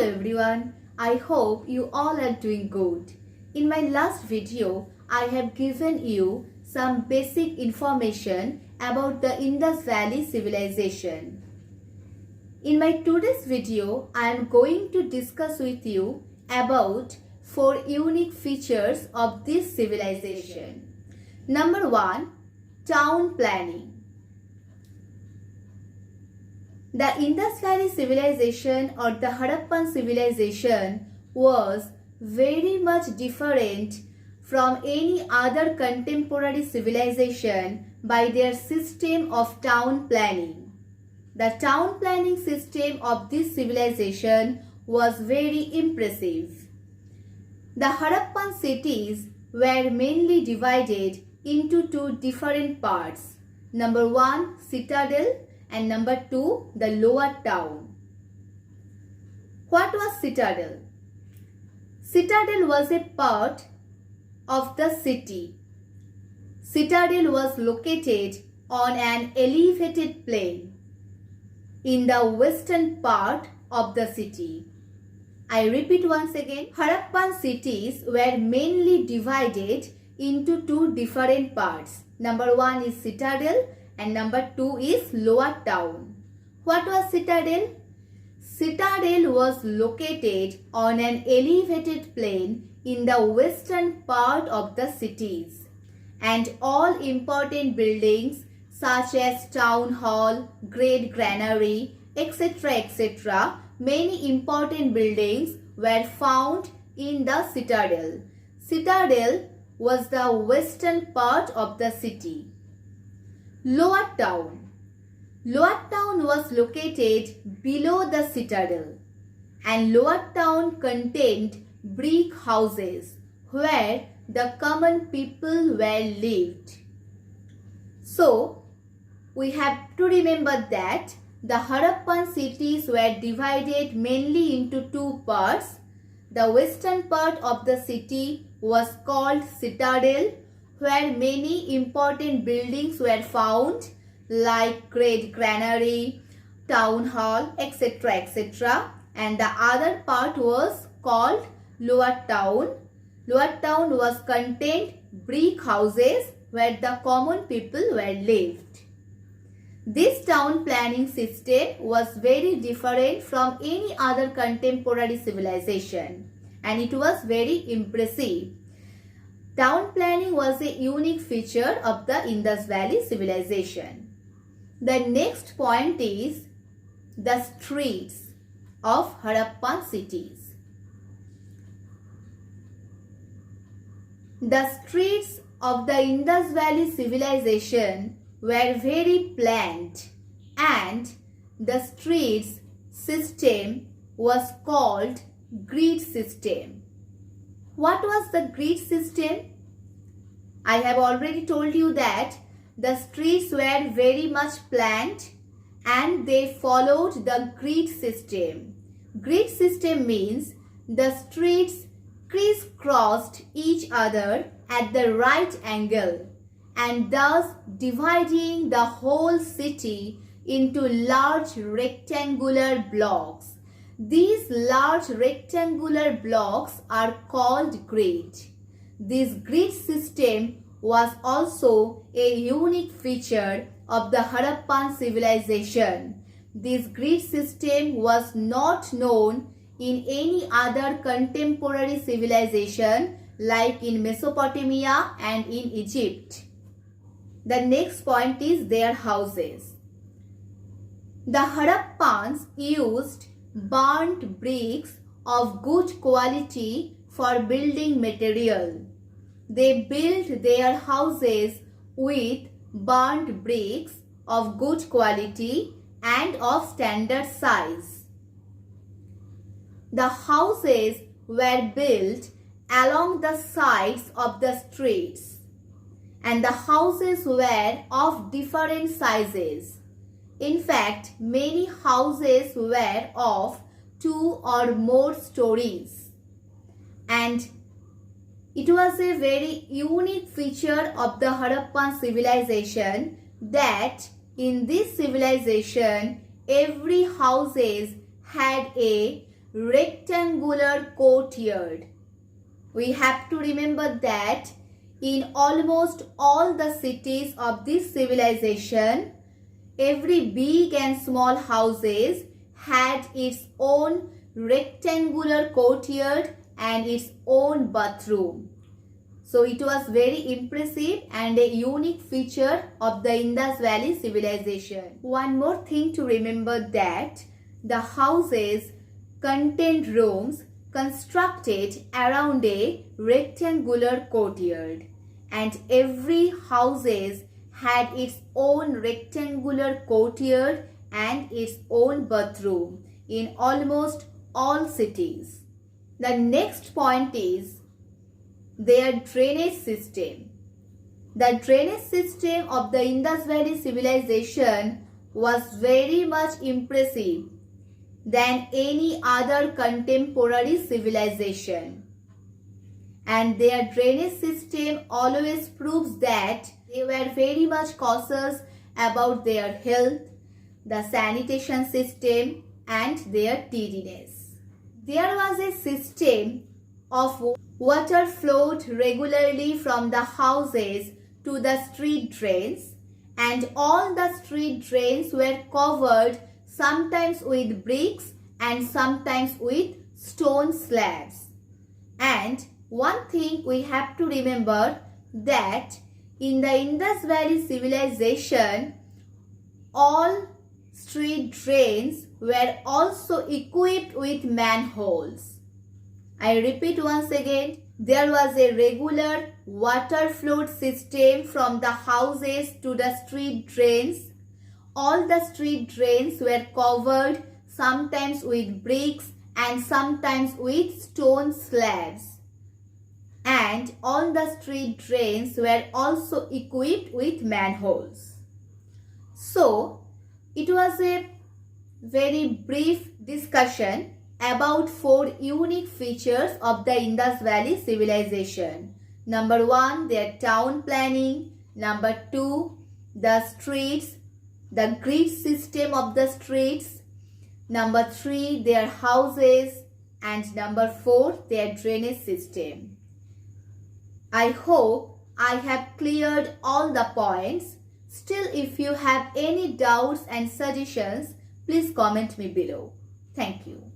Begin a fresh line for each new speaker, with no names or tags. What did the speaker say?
Hello everyone, I hope you all are doing good. In my last video, I have given you some basic information about the Indus Valley Civilization. In my today's video, I am going to discuss with you about 4 unique features of this civilization. Number 1, town planning. The Indus Valley Civilization or the Harappan civilization was very much different from any other contemporary civilization by their system of town planning. The town planning system of this civilization was very impressive. The Harappan cities were mainly divided into 2 different parts. Number 1, citadel, and number 2, the lower town. What was citadel? Citadel was a part of the city. Citadel was located on an elevated plain in the western part of the city. I repeat once again, Harappan cities were mainly divided into 2 different parts. Number 1 is citadel and number 2 is lower town. What was citadel? Citadel was located on an elevated plain in the western part of the cities, and all important buildings such as town hall, great granary, etc., many important buildings were found in the citadel. Citadel was the western part of the city. Lower town. Lower town was located below the citadel, and lower town contained brick houses where the common people were lived. So, we have to remember that the Harappan cities were divided mainly into 2 parts. The western part of the city was called citadel, where many important buildings were found like great granary, town hall, etc., and the other part was called lower town. Lower town was contained brick houses where the common people were lived. This town planning system was very different from any other contemporary civilization, and it was very impressive. Town planning was a unique feature of the Indus Valley civilization. The next point is the streets of Harappan cities. The streets of the Indus Valley civilization were very planned, and the streets system was called grid system. What was the grid system? I have already told you that the streets were very much planned and they followed the grid system. Grid system means the streets crisscrossed each other at the right angle and thus dividing the whole city into large rectangular blocks. These large rectangular blocks are called grid. This grid system was also a unique feature of the Harappan civilization. This grid system was not known in any other contemporary civilization like in Mesopotamia and in Egypt. The next point is their houses. The Harappans used burnt bricks of good quality for building material. They built their houses with burnt bricks of good quality and of standard size. The houses were built along the sides of the streets, and the houses were of different sizes. In fact, many houses were of 2 or more stories, and it was a very unique feature of the Harappan civilization that in this civilization every houses had a rectangular courtyard. We have to remember that in almost all the cities of this civilization, every big and small houses had its own rectangular courtyard and its own bathroom. So it was very impressive and a unique feature of the Indus Valley Civilization. One more thing to remember, that the houses contained rooms constructed around a rectangular courtyard, and every houses had its own rectangular courtyard and its own bathroom in almost all cities. The next point is their drainage system. The drainage system of the Indus Valley Civilization was very much impressive than any other contemporary civilization. And their drainage system always proves that they were very much cautious about their health, the sanitation system, and their tidiness. There was a system of water flowed regularly from the houses to the street drains, and all the street drains were covered sometimes with bricks and sometimes with stone slabs. And one thing we have to remember, that in the Indus Valley Civilization, all street drains were also equipped with manholes. I repeat once again, there was a regular water flow system from the houses to the street drains. All the street drains were covered sometimes with bricks and sometimes with stone slabs. And all the street drains were also equipped with manholes. So, it was a very brief discussion about 4 unique features of the Indus Valley Civilization. Number 1, their town planning. Number 2, the streets, the grid system of the streets. Number 3, their houses. And number 4, their drainage system. I hope I have cleared all the points. Still, if you have any doubts and suggestions, please comment me below. Thank you.